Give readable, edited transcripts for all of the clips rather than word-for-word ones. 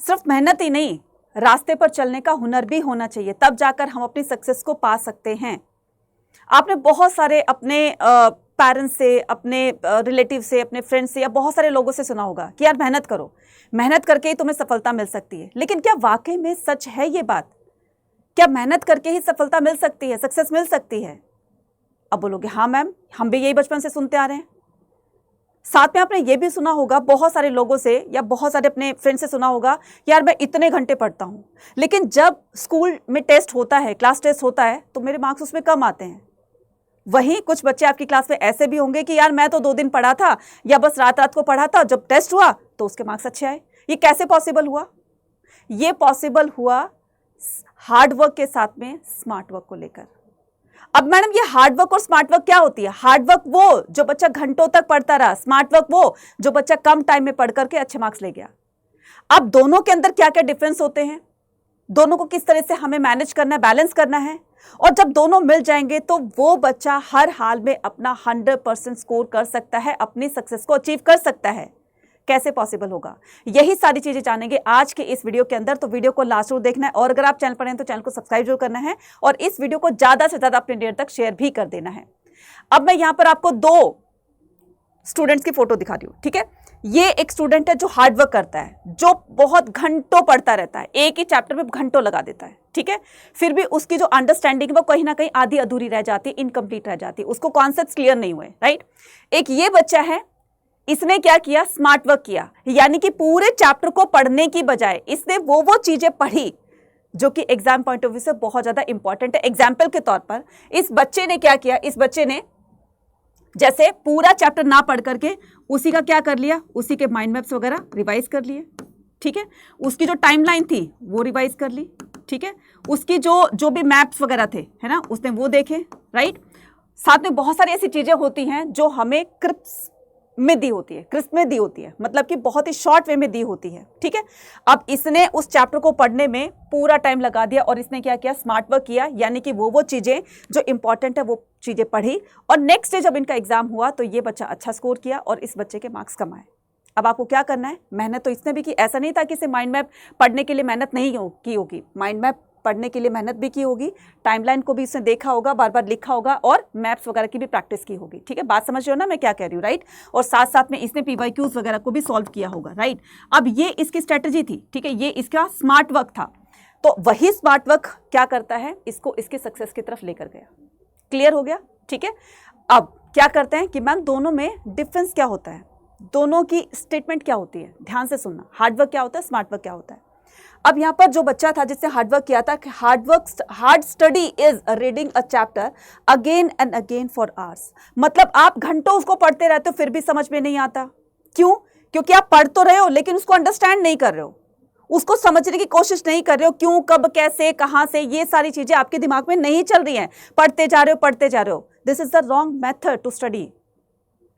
सिर्फ मेहनत ही नहीं, रास्ते पर चलने का हुनर भी होना चाहिए, तब जाकर हम अपनी सक्सेस को पा सकते हैं। आपने बहुत सारे अपने पेरेंट्स से, अपने रिलेटिव से, अपने फ्रेंड्स से या बहुत सारे लोगों से सुना होगा कि यार मेहनत करो, मेहनत करके ही तुम्हें सफलता मिल सकती है। लेकिन क्या वाकई में सच है ये बात? क्या मेहनत करके ही सफलता मिल सकती है, सक्सेस मिल सकती है? अब बोलोगे हाँ मैम, हम भी यही बचपन से सुनते आ रहे हैं। साथ में आपने ये भी सुना होगा बहुत सारे लोगों से या बहुत सारे अपने फ्रेंड से सुना होगा, यार मैं इतने घंटे पढ़ता हूँ, लेकिन जब स्कूल में टेस्ट होता है, क्लास टेस्ट होता है, तो मेरे मार्क्स उसमें कम आते हैं। वहीं कुछ बच्चे आपकी क्लास में ऐसे भी होंगे कि यार मैं तो 2 दिन पढ़ा था या बस रात रात को पढ़ा था, जब टेस्ट हुआ तो उसके मार्क्स अच्छे आए। ये कैसे पॉसिबल हुआ? ये पॉसिबल हुआ हार्ड वर्क के साथ में स्मार्ट वर्क को लेकर। अब मैडम ये हार्ड वर्क और स्मार्ट वर्क क्या होती है? हार्ड वर्क वो जो बच्चा घंटों तक पढ़ता रहा, स्मार्ट वर्क वो जो बच्चा कम टाइम में पढ़ करके अच्छे मार्क्स ले गया। अब दोनों के अंदर क्या क्या डिफरेंस होते हैं, दोनों को किस तरह से हमें मैनेज करना है, बैलेंस करना है, और जब दोनों मिल जाएंगे तो वो बच्चा हर हाल में अपना 100% स्कोर कर सकता है, अपनी सक्सेस को अचीव कर सकता है। कैसे पॉसिबल होगा? यही सारी चीजें जानेंगे आज के इस वीडियो के अंदर, तो वीडियो को लास्ट तक देखना है। और अगर आप चैनल पर हैं तो चैनल को सब्सक्राइब जरूर करना है और इस वीडियो को ज्यादा से ज्यादा अपने डियर तक शेयर भी कर देना है। अब मैं यहां पर आपको 2 स्टूडेंट्स की फोटो दिखा रही हूं, ठीक है। ये एक स्टूडेंट है जो हार्ड वर्क करता है, जो बहुत घंटों पढ़ता रहता है, एक ही चैप्टर में घंटों लगा देता है, ठीक है। फिर भी उसकी जो अंडरस्टैंडिंग है वो कहीं ना कहीं आधी अधूरी रह जाती है, इनकम्प्लीट रह जाती है, उसको कॉन्सेप्ट्स क्लियर नहीं हुए, राइट। एक ये बच्चा है, इसने क्या किया? स्मार्ट वर्क किया, यानी कि पूरे चैप्टर को पढ़ने की बजाय इसने वो चीजें पढ़ी जो कि एग्जाम पॉइंट ऑफ व्यू से बहुत ज्यादा इंपॉर्टेंट है। एग्जाम्पल के तौर पर इस बच्चे ने क्या किया? इस बच्चे ने जैसे पूरा चैप्टर ना पढ़ करके उसी का क्या कर लिया, उसी के माइंड मैप्स वगैरह रिवाइज कर लिए, ठीक है। उसकी जो टाइमलाइन थी वो रिवाइज कर ली, ठीक है। उसकी जो भी मैप्स वगैरह थे, है ना, उसने वो देखे, राइट। साथ में बहुत सारी ऐसी चीजें होती हैं जो हमें क्रिस्प में दी होती है, मतलब कि बहुत ही शॉर्ट वे में दी होती है, ठीक है। अब इसने उस चैप्टर को पढ़ने में पूरा टाइम लगा दिया और इसने क्या किया? स्मार्ट वर्क किया, यानी कि वो चीजें जो इंपॉर्टेंट है वो चीजें पढ़ी, और नेक्स्ट डे जब इनका एग्जाम हुआ तो ये बच्चा अच्छा स्कोर किया और इस बच्चे के मार्क्स कम आए। अब आपको क्या करना है? मेहनत तो इसने भी की, ऐसा नहीं था कि इसे माइंड मैप पढ़ने के लिए मेहनत नहीं की होगी, माइंड मैप पढ़ने के लिए मेहनत भी की होगी, टाइमलाइन को भी इसने देखा होगा, बार बार लिखा होगा और मैप्स वगैरह की भी प्रैक्टिस की होगी, ठीक है। बात समझ रहे हो ना मैं क्या कह रही हूँ, राइट। और साथ साथ में इसने PYQs वगैरह को भी सॉल्व किया होगा, राइट। अब ये इसकी स्ट्रेटजी थी, ठीक है, ये इसका स्मार्ट वर्क था। तो वही स्मार्ट वर्क क्या करता है? इसको इसके सक्सेस की तरफ लेकर गया। क्लियर हो गया, ठीक है। अब क्या करते हैं कि मैम दोनों में डिफरेंस क्या होता है, दोनों की स्टेटमेंट क्या होती है, ध्यान से सुनना। हार्ड वर्क क्या होता है, स्मार्ट वर्क क्या होता है। अब यहाँ पर जो बच्चा था जिसने हार्ड वर्क किया था, hard study is reading a chapter again and again for hours. मतलब आप घंटों उसको पढ़ते रहते हो फिर भी समझ में नहीं आता। क्यों? क्योंकि आप पढ़ तो रहे हो लेकिन उसको अंडरस्टैंड नहीं कर रहे हो, उसको समझने की कोशिश नहीं कर रहे हो। क्यों, कब, कैसे, कहां से, ये सारी चीजें आपके दिमाग में नहीं चल रही हैं, पढ़ते जा रहे हो। This is the wrong method to study,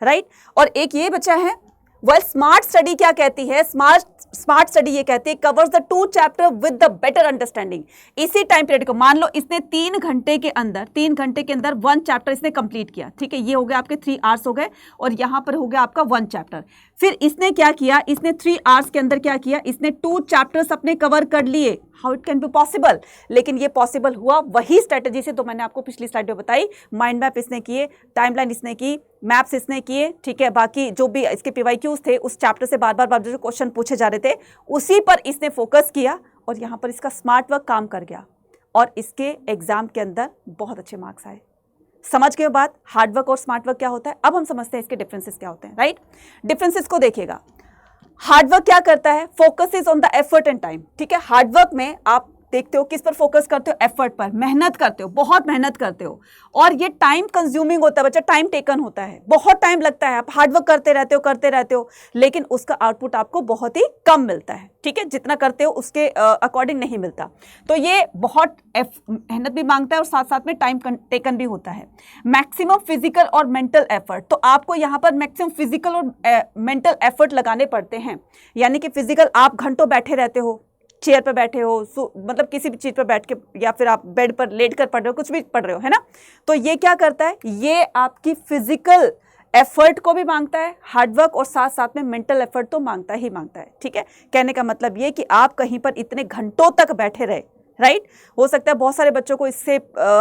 right. और एक ये बच्चा है, वेल स्मार्ट स्टडी क्या कहती है? स्मार्ट स्टडी ये कहती है covers the 2 chapter with the better understanding. इसी टाइम पीरियड को मान लो इसने 3 घंटे के अंदर 1 चैप्टर इसने कंप्लीट किया, ठीक है। ये हो गया आपके 3 आवर्स हो गए और यहां पर हो गया आपका 1 चैप्टर। फिर इसने क्या किया? इसने 3 आवर्स के अंदर क्या किया? इसने 2 चैप्टर्स अपने कवर कर लिए। How it can be possible? लेकिन ये पॉसिबल हुआ वही स्ट्रेटेजी से तो मैंने आपको पिछली स्लाइड में बताई। माइंड मैप इसने किए, टाइमलाइन इसने की, मैप्स इसने किए, ठीक है। बाकी जो भी इसके PYQs थे उस चैप्टर से बार बार जो क्वेश्चन पूछे जा रहे थे उसी पर इसने फोकस किया और यहाँ पर इसका स्मार्ट वर्क काम कर गया और इसके एग्जाम के अंदर बहुत अच्छे मार्क्स आए। समझ गए बात? हार्ड वर्क और स्मार्ट वर्क क्या होता है। अब हम समझते हैं इसके डिफरेंसेस क्या होते हैं, राइट। डिफरेंसेस को देखिएगा। हार्ड वर्क क्या करता है? Focus is on the effort and time, ठीक है। हार्ड वर्क में आप देखते हो किस पर फोकस करते हो? एफर्ट पर, मेहनत करते हो, बहुत मेहनत करते हो और ये टाइम कंज्यूमिंग होता है, बच्चा टाइम टेकन होता है, बहुत टाइम लगता है। आप हार्ड वर्क करते रहते हो लेकिन उसका आउटपुट आपको बहुत ही कम मिलता है, ठीक है। जितना करते हो उसके अकॉर्डिंग नहीं मिलता। तो ये बहुत मेहनत भी मांगता है और साथ साथ में टाइम टेकन भी होता है। मैक्सिमम फिजिकल और मेंटल एफर्ट, तो आपको यहाँ पर मैक्सिमम फिजिकल और मेंटल एफर्ट लगाने पड़ते हैं। यानी कि फिजिकल आप घंटों बैठे रहते हो, चेयर पर बैठे हो, मतलब किसी भी चीज पर बैठ के या फिर आप बेड पर लेट कर पढ़ रहे हो, कुछ भी पढ़ रहे हो, है ना। तो ये क्या करता है? ये आपकी फिजिकल एफर्ट को भी मांगता है, हार्डवर्क और साथ साथ में मेंटल एफर्ट तो मांगता ही मांगता है, ठीक है। कहने का मतलब ये कि आप कहीं पर इतने घंटों तक बैठे रहे, राइट। हो सकता है बहुत सारे बच्चों को इससे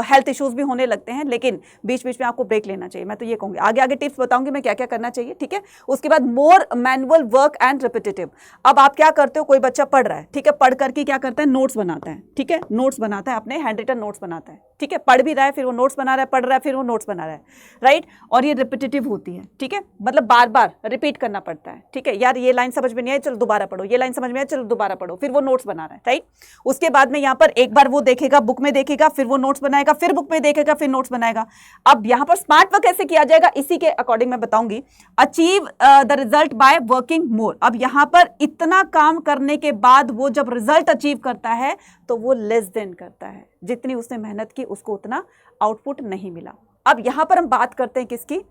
हेल्थ इश्यूज भी होने लगते हैं, लेकिन बीच बीच में आपको ब्रेक लेना चाहिए। मैं तो ये कहूंगी, आगे आगे टिप्स बताऊंगी मैं क्या क्या करना चाहिए, ठीक है। उसके बाद मोर मैनुअल वर्क एंड रिपीटेटिव। अब आप क्या करते हो, कोई बच्चा पढ़ रहा है, ठीक है, पढ़ करके क्या करता है, नोट्स बनाता है, ठीक है, नोट्स बनाता है, अपने हैंड रिटन नोट्स बनाता है, ठीक है, पढ़ भी रहा है, फिर वो नोट्स बना रहा है, पढ़ रहा है, फिर वो नोट्स बना रहा है, राइट। और ये रिपीटेटिव होती है, ठीक है, मतलब बार बार रिपीट करना पड़ता है, ठीक है। यार ये लाइन समझ में नहीं आई, चलो दोबारा पढ़ो, ये लाइन समझ में आई, चलो दोबारा पढ़ो, फिर वो नोट्स बना रहा है, राइट। उसके बाद में यहाँ पर एक बार वो देखेगा, बुक में देखेगा, फिर वो नोट्स बनाएगा, फिर बुक में देखेगा, फिर नोट्स बनाएगा। अब यहाँ पर स्मार्ट वर्क कैसे किया जाएगा, इसी के अकॉर्डिंग मैं बताऊंगी। Achieve the result by working more. अब यहाँ पर इतना काम करने के बाद वो जब रिजल्ट अचीव करता है तो वो लेस देन करता है, जितनी उसने मेहनत की उसको उतना आउटपुट नहीं मिला। अब यहाँ पर हम बात करते हैं किसकी,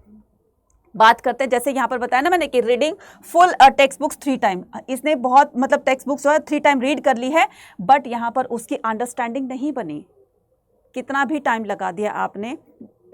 बात करते हैं, जैसे यहाँ पर बताया ना मैंने कि reading full text books 3 time. इसने बहुत मतलब टेक्स्ट बुक्स जो है 3 टाइम रीड कर ली है, बट यहाँ पर उसकी अंडरस्टैंडिंग नहीं बनी। कितना भी टाइम लगा दिया आपने,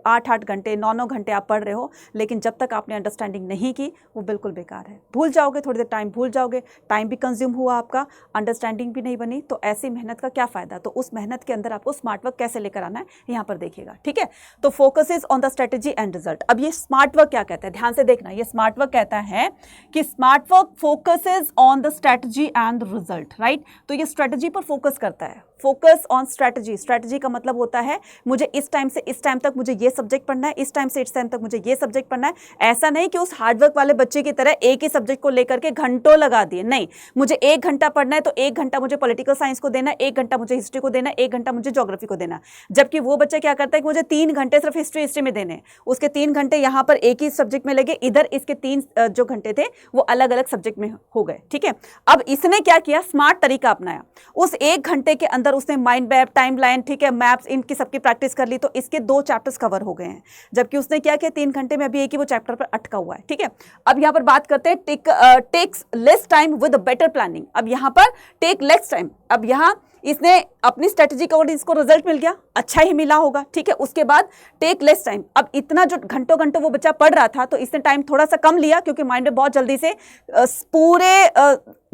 8-8 घंटे 9-9 घंटे आप पढ़ रहे हो, लेकिन जब तक आपने अंडरस्टैंडिंग नहीं की वो बिल्कुल बेकार है। भूल जाओगे, थोड़ी देर टाइम भूल जाओगे, टाइम भी कंज्यूम हुआ आपका, अंडरस्टैंडिंग भी नहीं बनी, तो ऐसी मेहनत का क्या फ़ायदा। तो उस मेहनत के अंदर आपको स्मार्ट वर्क कैसे लेकर आना है यहाँ पर देखिएगा, ठीक है। तो focus is on the strategy and result. अब ये स्मार्ट वर्क क्या कहता है, ध्यान से देखना। ये स्मार्ट वर्क कहता है कि smart work focuses on the strategy and result, right. तो ये स्ट्रेटेजी पर फोकस करता है, फोकस ऑन स्ट्रेटेजी। स्ट्रेटेजी का मतलब होता है मुझे इस टाइम से इस टाइम तक मुझे ये सब्जेक्ट पढ़ना है, इस टाइम से इस टाइम तक मुझे ये सब्जेक्ट पढ़ना है। ऐसा नहीं कि उस हार्डवर्क वाले बच्चे की तरह एक ही सब्जेक्ट को लेकर के घंटों लगा दिए, नहीं। मुझे 1 घंटा पढ़ना है तो 1 घंटा मुझे पॉलिटिकल साइंस को देना है, 1 घंटा मुझे हिस्ट्री को देना है, 1 घंटा मुझे ज्योग्राफी को देना। जबकि वो बच्चा क्या करता है कि मुझे 3 घंटे सिर्फ हिस्ट्री में देने, उसके 3 घंटे यहाँ पर एक ही सब्जेक्ट में लगे, इधर इसके 3 जो घंटे थे वो अलग अलग सब्जेक्ट में हो गए, ठीक है। अब इसने क्या किया, स्मार्ट तरीका अपनाया। उस 1 घंटे के अंदर उसने माइंड मैप, टाइमलाइन, ठीक है, मैप्स, इनकी सबकी प्रैक्टिस कर ली, तो इसके 2 चैप्टर्स कवर हो गए हैं। जबकि उसने क्या किया, 3 घंटे में अभी एक ही वो चैप्टर पर अटका हुआ है, ठीक है। अब यहाँ पर बात करते हैं takes less time with better planning. अब यहाँ पर टेक लेस टाइम, अब यहाँ इसने अपनी स्ट्रेटेजी का और इसको रिजल्ट मिल गया, अच्छा ही मिला होगा, ठीक है। उसके बाद टेक लेस टाइम, अब इतना जो घंटों घंटों वो बच्चा पढ़ रहा था तो इसने टाइम थोड़ा सा कम लिया, क्योंकि माइंड में बहुत जल्दी से पूरे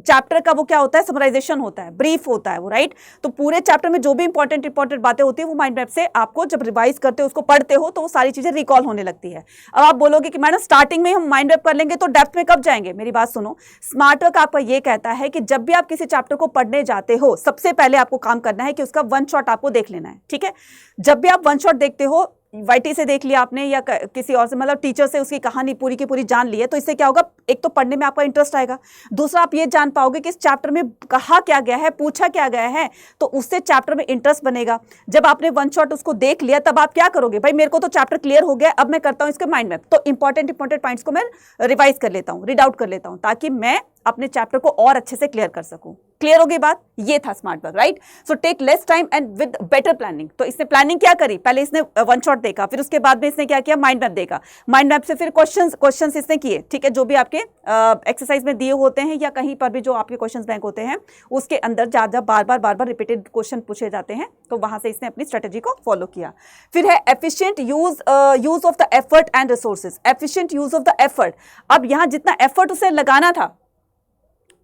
चैप्टर का वो क्या होता है, समराइजेशन होता है, ब्रीफ होता है वो, राइट। तो पूरे चैप्टर में जो भी इंपॉर्टेंट बातें होती है वो माइंड मैप से आपको जब रिवाइज करते हो, उसको पढ़ते हो, तो वो सारी चीजें रिकॉल होने लगती है। अब आप बोलोगे कि मैडम स्टार्टिंग में हम माइंड मैप कर लेंगे तो डेप्थ में कब जाएंगे। मेरी बात सुनो, स्मार्ट वर्क आपका ये कहता है कि जब भी आप किसी चैप्टर को पढ़ने जाते हो, सबसे पहले आपको काम करना है कि उसका 1 शॉट आपको देख लेना है, ठीक है। जब भी आप 1 शॉट देखते हो, वाईटी से देख लिया आपने या किसी और से, मतलब टीचर से उसकी कहानी पूरी की पूरी जान ली है, तो इससे क्या होगा, एक तो पढ़ने में आपका इंटरेस्ट आएगा, दूसरा आप ये जान पाओगे कि इस चैप्टर में कहा क्या गया है, पूछा क्या गया है, तो उससे चैप्टर में इंटरेस्ट बनेगा। जब आपने 1 शॉट उसको देख लिया, तब आप क्या करोगे, भाई मेरे को तो चैप्टर क्लियर हो गया, अब मैं करता हूं इसके माइंड मैप। तो इंपॉर्टेंट पॉइंट्स को मैं रिवाइज कर लेता हूं, रीड आउट कर लेता हूं, ताकि मैं अपने चैप्टर को और अच्छे से क्लियर कर सकूं। क्लियर हो गई बात, ये था smart work, right. So take less time and with better planning. तो इसने प्लानिंग क्या करी, पहले इसने 1 शॉट देखा, फिर उसके बाद में इसने क्या किया, माइंड मैप देखा, माइंड मैप से फिर क्वेश्चंस इसने किए, ठीक है, जो भी आपके एक्सरसाइज में दिए होते हैं या कहीं पर भी जो आपके क्वेश्चंस बैंक होते हैं, उसके अंदर ज्यादा बार बार रिपीटेड क्वेश्चन पूछे जाते हैं, तो वहां से इसने अपनी स्ट्रेटेजी को फॉलो किया। फिर है efficient use of the effort and resources. Efficient use of the effort, अब यहां जितना एफर्ट उसे लगाना था,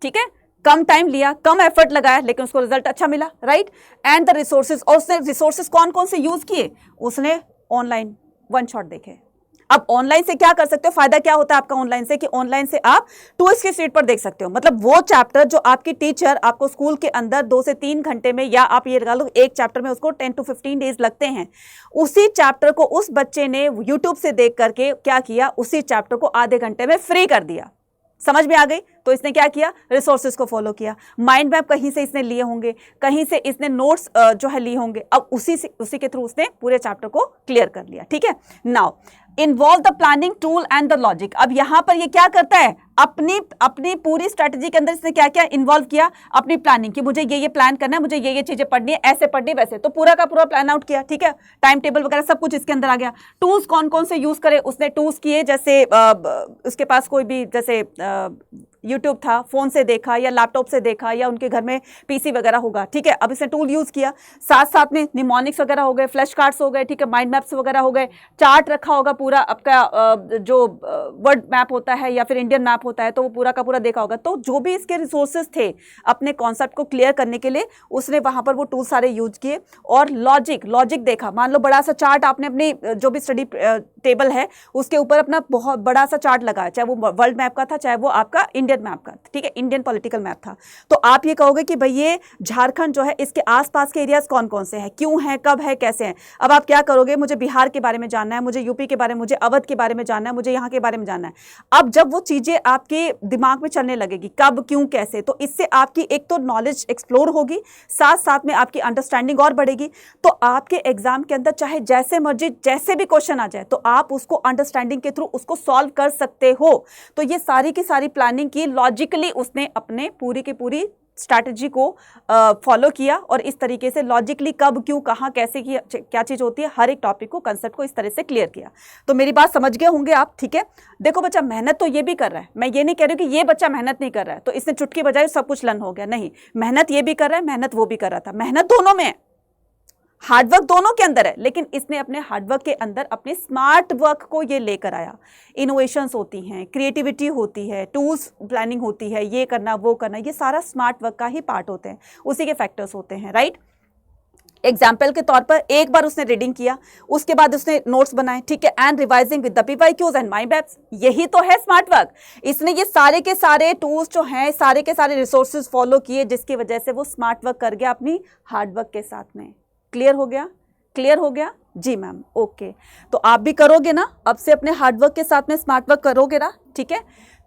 ठीक है, कम टाइम लिया, कम एफर्ट लगाया, लेकिन उसको रिजल्ट अच्छा मिला, राइट। एंड द रिसोर्सेज, और उसने रिसोर्सेज कौन कौन से यूज किए, उसने ऑनलाइन 1 शॉट देखे। अब ऑनलाइन से क्या कर सकते हो, फायदा क्या होता है आपका ऑनलाइन से, कि ऑनलाइन से आप टूल्स की सीट पर देख सकते हो। मतलब वो चैप्टर जो आपकी टीचर आपको स्कूल के अंदर 2 से 3 घंटे में, या आप ये लगा लो एक चैप्टर में उसको 10 to 15 डेज लगते हैं, उसी चैप्टर को उस बच्चे ने यूट्यूब से देख करके क्या किया, उसी चैप्टर को आधे घंटे में फ्री कर दिया। समझ में आ गई। तो इसने क्या किया, रिसोर्सेज को फॉलो किया, माइंड मैप कहीं से इसने लिए होंगे, कहीं से इसने नोट्स जो है लिए होंगे, अब उसी के थ्रू उसने पूरे चैप्टर को क्लियर कर लिया, ठीक है। Now involve the planning tool and the logic. अब यहां पर ये क्या करता है, अपनी अपनी पूरी स्ट्रेटजी के अंदर इसने क्या क्या इन्वॉल्व किया, अपनी प्लानिंग की, मुझे ये प्लान करना है, मुझे ये चीजें पढ़नी है, ऐसे पढ़नी वैसे, तो पूरा का पूरा प्लान आउट किया, ठीक है, टाइम टेबल वगैरह सब कुछ इसके अंदर आ गया। टूल्स कौन कौन से यूज करे, उसने टूल्स किए, जैसे उसके पास कोई भी जैसे यूट्यूब था, फोन से देखा या लैपटॉप से देखा या उनके घर में पीसी वगैरह होगा, ठीक है, अब इसने टूल यूज किया। साथ साथ में निमोनिक्स वगैरह हो गए, फ्लैश कार्ड्स हो गए, ठीक है, माइंड मैप्स वगैरह हो गए, चार्ट रखा होगा पूरा आपका जो वर्ल्ड मैप होता है या फिर इंडियन मैप होता है तो वो पूरा का पूरा देखा होगा। तो जो भी इसके रिसोर्सेज थे अपने कॉन्सेप्ट को क्लियर करने के लिए उसने वहां पर वो टूल सारे यूज किए। और लॉजिक देखा, मान लो बड़ा सा चार्ट आपने अपनी जो भी स्टडी टेबल है उसके ऊपर अपना बहुत बड़ा सा चार्ट लगाया, चाहे वो वर्ल्ड मैप का था चाहे वो आपका इंडियन मैप का, ठीक है, इंडियन पॉलिटिकल मैप था। तो आप ये कहोगे कि भाई ये झारखंड जो है इसके आसपास के एरियाज कौन कौन से हैं, क्यों हैं, कब है, कैसे हैं। अब आप क्या करोगे, मुझे बिहार के बारे में जानना है, मुझे यूपी के बारे में, मुझे अवध के बारे में जानना है, मुझे यहाँ के बारे में जानना है। अब जब वो चीजें आपके दिमाग में चलने लगेगी कब क्यों कैसे, तो इससे आपकी एक तो नॉलेज एक्सप्लोर होगी, साथ साथ में आपकी अंडरस्टैंडिंग और बढ़ेगी। तो आपके एग्जाम के अंदर चाहे जैसे मर्जी जैसे भी क्वेश्चन आ जाए तो आप उसको अंडरस्टैंडिंग के थ्रू उसको सॉल्व कर सकते हो। तो ये सारी की सारी प्लानिंग की, लॉजिकली उसने अपने पूरी की पूरी स्ट्रैटेजी को फॉलो किया और इस तरीके से लॉजिकली कब क्यों कहां कैसे की क्या चीज होती है, हर एक टॉपिक को, कंसेप्ट को इस तरह से क्लियर किया। तो मेरी बात समझ गए होंगे आप, ठीक है। देखो बच्चा मेहनत तो ये भी कर रहा है, मैं ये नहीं कह रही हूं कि ये बच्चा मेहनत नहीं कर रहा है तो इसने चुटकी बजाई सब कुछ लर्न हो गया, नहीं, मेहनत ये भी कर रहा है, मेहनत वो भी कर रहा था, मेहनत दोनों में है, हार्डवर्क दोनों के अंदर है, लेकिन इसने अपने हार्डवर्क के अंदर अपने स्मार्ट वर्क को ये लेकर आया। इनोवेशंस होती हैं, क्रिएटिविटी होती है, टूल्स प्लानिंग होती है, ये करना वो करना, ये सारा स्मार्ट वर्क का ही पार्ट होते हैं, उसी के फैक्टर्स होते हैं, राइट। एग्जाम्पल के तौर पर एक बार उसने रीडिंग किया, उसके बाद उसने नोट्स बनाए, ठीक है, and revising with the PYQs and mind maps, यही तो है स्मार्ट वर्क। इसने ये सारे के सारे टूल्स जो हैं, सारे के सारे रिसोर्सेज फॉलो किए, जिसकी वजह से वो स्मार्ट वर्क कर गया अपनी हार्डवर्क के साथ में। क्लियर हो गया, क्लियर हो गया जी मैम, ओके। तो आप भी करोगे ना, अब से अपने हार्डवर्क के साथ में स्मार्ट वर्क करोगे ना, ठीक है।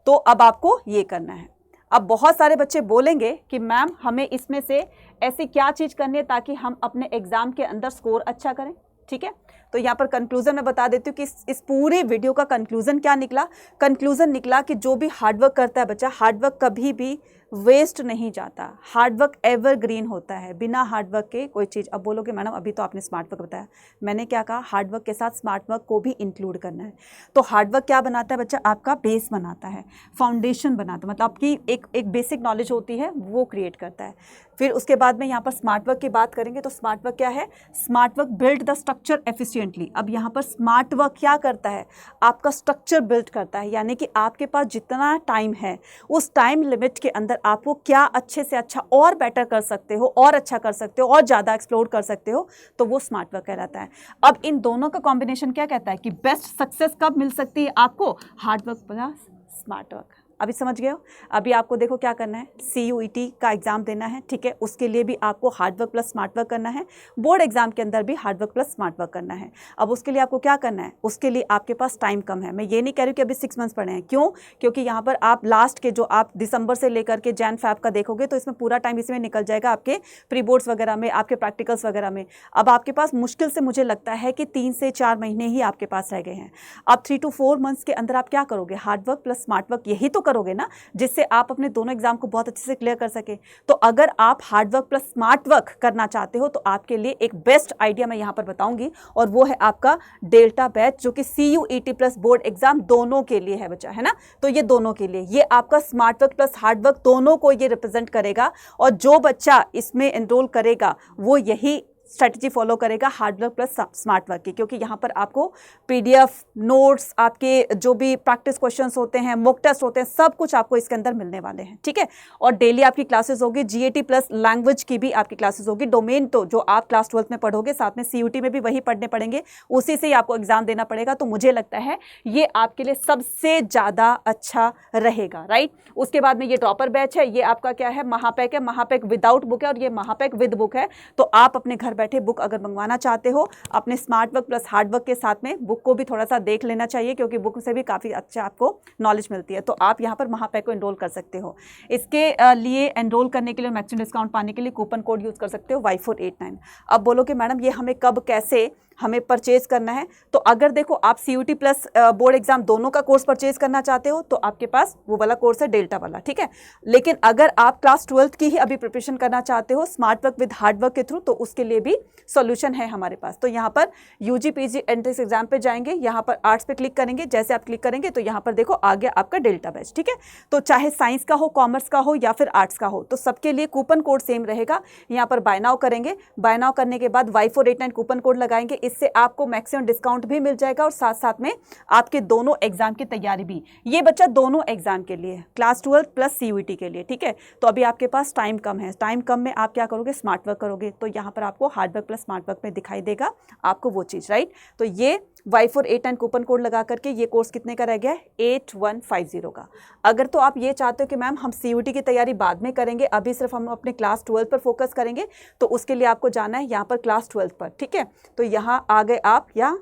तो अब आपको ये करना है। अब बहुत सारे बच्चे बोलेंगे कि मैम हमें इसमें से ऐसी क्या चीज करनी है ताकि हम अपने एग्जाम के अंदर स्कोर अच्छा करें, ठीक है। तो यहाँ पर कंक्लूजन मैं बता देती हूँ कि इस पूरी वीडियो का कंक्लूजन क्या निकला। कंक्लूजन निकला कि जो भी हार्डवर्क करता है बच्चा, हार्डवर्क कभी भी वेस्ट नहीं जाता, हार्डवर्क एवरग्रीन होता है, बिना हार्डवर्क के कोई चीज़। अब बोलोगे मैडम अभी तो आपने स्मार्ट वर्क बताया, मैंने क्या कहा, हार्डवर्क के साथ स्मार्ट वर्क को भी इंक्लूड करना है। तो हार्डवर्क क्या बनाता है बच्चा, आपका बेस बनाता है, फाउंडेशन बनाता है, मतलब आपकी एक बेसिक नॉलेज होती है वो क्रिएट करता है। फिर उसके बाद में यहाँ पर स्मार्ट वर्क की बात करेंगे तो स्मार्ट वर्क क्या है, smart work build the structure efficiently. अब यहाँ पर स्मार्ट वर्क क्या करता है, आपका स्ट्रक्चर बिल्ड करता है, यानी कि आपके पास जितना टाइम है उस टाइम लिमिट के अंदर आपको क्या अच्छे से अच्छा और बेटर कर सकते हो, और अच्छा कर सकते हो, और ज़्यादा एक्सप्लोर कर सकते हो, तो वो स्मार्ट वर्क कहलाता है। अब इन दोनों का कॉम्बिनेशन क्या कहता है कि बेस्ट सक्सेस कब मिल सकती है आपको, हार्डवर्क प्लस स्मार्ट वर्क। अभी समझ गए हो। अभी आपको देखो क्या करना है, CUET का एग्जाम देना है, ठीक है, उसके लिए भी आपको हार्डवर्क प्लस स्मार्ट वर्क करना है, बोर्ड एग्जाम के अंदर भी हार्डवर्क प्लस स्मार्ट वर्क करना है। अब उसके लिए आपको क्या करना है, उसके लिए आपके पास टाइम कम है। मैं ये नहीं कह रही कि अभी 6 मंथ्स पढ़े हैं, क्यों, क्योंकि यहाँ पर आप लास्ट के जो आप दिसंबर से लेकर के जैन फैब का देखोगे तो इसमें पूरा टाइम इसमें निकल जाएगा, आपके प्री बोर्ड्स वगैरह में, आपके प्रैक्टिकल्स वगैरह में। अब आपके पास मुश्किल से मुझे लगता है कि 3 से 4 महीने ही आपके पास रह गए हैं। अब 3 to 4 मंथ्स के अंदर आप क्या करोगे, हार्डवर्क प्लस स्मार्ट वर्क यही तो करोगे ना, जिससे आप अपने दोनों एग्जाम को बहुत अच्छे से क्लियर कर सके। तो अगर आप हार्डवर्क प्लस स्मार्ट वर्क करना चाहते हो तो आपके लिए एक बेस्ट आइडिया मैं यहाँ पर बताऊंगी, और वो है आपका डेल्टा बैच, जो कि CUET प्लस बोर्ड एग्जाम दोनों के लिए है बच्चा, है ना। तो ये दोनों के लिए, ये आपका स्मार्ट वर्क प्लस हार्डवर्क दोनों को ये रिप्रेजेंट करेगा, और जो बच्चा इसमें एनरोल करेगा वो यही स्ट्रेटजी फॉलो करेगा, हार्डवर्क प्लस स्मार्ट वर्क की, क्योंकि यहाँ पर आपको PDF नोट्स, आपके जो भी प्रैक्टिस क्वेश्चंस होते हैं, मॉक टेस्ट होते हैं, सब कुछ आपको इसके अंदर मिलने वाले हैं, ठीक है। और डेली आपकी क्लासेस होगी, GAT प्लस लैंग्वेज की भी आपकी क्लासेस होगी। डोमेन तो जो आप क्लास 12th में पढ़ोगे, साथ में CUT में भी वही पढ़ने पड़ेंगे, उसी से ही आपको एग्जाम देना पड़ेगा। तो मुझे लगता है ये आपके लिए सबसे ज़्यादा अच्छा रहेगा, राइट। उसके बाद में ये टॉपर बैच है, ये आपका क्या है, महापैक है, महापैक विदाउट बुक है, और ये महापैक विद बुक है। तो आप अपने घर बैठे बुक अगर मंगवाना चाहते हो, अपने smart work plus hard work के साथ में बुक को भी थोड़ा सा देख लेना चाहिए, क्योंकि बुक से भी काफ़ी अच्छा आपको नॉलेज मिलती है। तो आप यहाँ पर महापैक को एनरोल कर सकते हो। इसके लिए एनरोल करने के लिए, मैक्सिमम डिस्काउंट पाने के लिए कूपन कोड यूज़ कर सकते हो Y489। अब बोलो कि मैडम ये हमें कब कैसे हमें परचेज करना है। तो अगर देखो आप CUT प्लस बोर्ड एग्जाम दोनों का कोर्स परचेज करना चाहते हो तो आपके पास वो वाला कोर्स है डेल्टा वाला, ठीक है। लेकिन अगर आप क्लास 12th की ही अभी प्रिपरेशन करना चाहते हो smart work with hard work के थ्रू, तो उसके लिए भी सॉल्यूशन है हमारे पास। तो यहाँ पर UG PG एंट्रेंस एग्जाम पे जाएंगे, यहाँ पर आर्ट्स पे क्लिक करेंगे, जैसे आप क्लिक करेंगे तो यहाँ पर देखो आ गया आपका डेल्टा बैच, ठीक है। तो चाहे साइंस का हो, कॉमर्स का हो या फिर आर्ट्स का हो, तो सबके लिए कूपन कोड सेम रहेगा। यहाँ पर बाय नाउ करेंगे, बाय नाउ करने के बाद Y489 कूपन कोड लगाएंगे, इससे आपको मैक्सिमम डिस्काउंट भी मिल जाएगा और साथ साथ में आपके दोनों एग्जाम की तैयारी भी। ये बच्चा दोनों एग्जाम के लिए, क्लास 12 प्लस CUT के लिए, ठीक है। तो अभी आपके पास टाइम कम है, टाइम कम में आप क्या करोगे, स्मार्ट वर्क करोगे। तो यहाँ पर आपको hard work plus smart work में दिखाई देगा आपको वो चीज़, राइट। तो ये Y489 कूपन कोड लगा करके ये कोर्स कितने का रह गया है, 8150 का। अगर तो आप ये चाहते हो कि मैम हम CUT की तैयारी बाद में करेंगे, अभी सिर्फ हम अपने क्लास 12 पर फोकस करेंगे, तो उसके लिए आपको जाना है यहाँ पर क्लास 12 पर, ठीक है। तो यहाँ आ गए आप या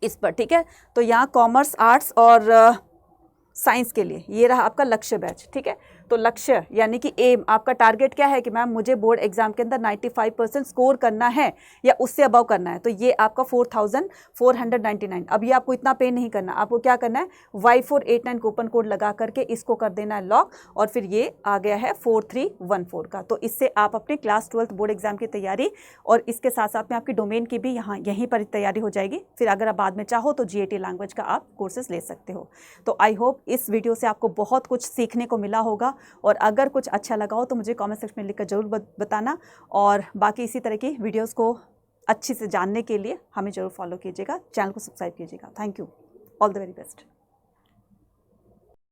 इस पर, ठीक है। तो यहाँ कॉमर्स, आर्ट्स और साइंस के लिए ये रहा आपका लक्ष्य बैच, ठीक है। तो लक्ष्य यानी कि एम, आपका टारगेट क्या है कि मैम मुझे बोर्ड एग्जाम के अंदर 95% स्कोर करना है या उससे अबव करना है, तो ये आपका 4499। अब ये आपको इतना पे नहीं करना, आपको क्या करना है, Y489 कूपन कोड लगा करके इसको कर देना है लॉक, और फिर ये आ गया है 4314 का। तो इससे आप अपने क्लास 12 बोर्ड एग्जाम की तैयारी और इसके साथ साथ में आपकी डोमेन की भी यहाँ यहीं पर तैयारी हो जाएगी। फिर अगर आप बाद में चाहो तो GAT लैंग्वेज का आप कोर्सेज ले सकते हो। तो आई होप इस वीडियो से आपको बहुत कुछ सीखने को मिला होगा, और अगर कुछ अच्छा लगा हो तो मुझे कमेंट सेक्शन में लिखकर जरूर बताना, और बाकी इसी तरह की वीडियोस को अच्छे से जानने के लिए हमें जरूर फॉलो कीजिएगा, चैनल को सब्सक्राइब कीजिएगा। Thank you, all the very best.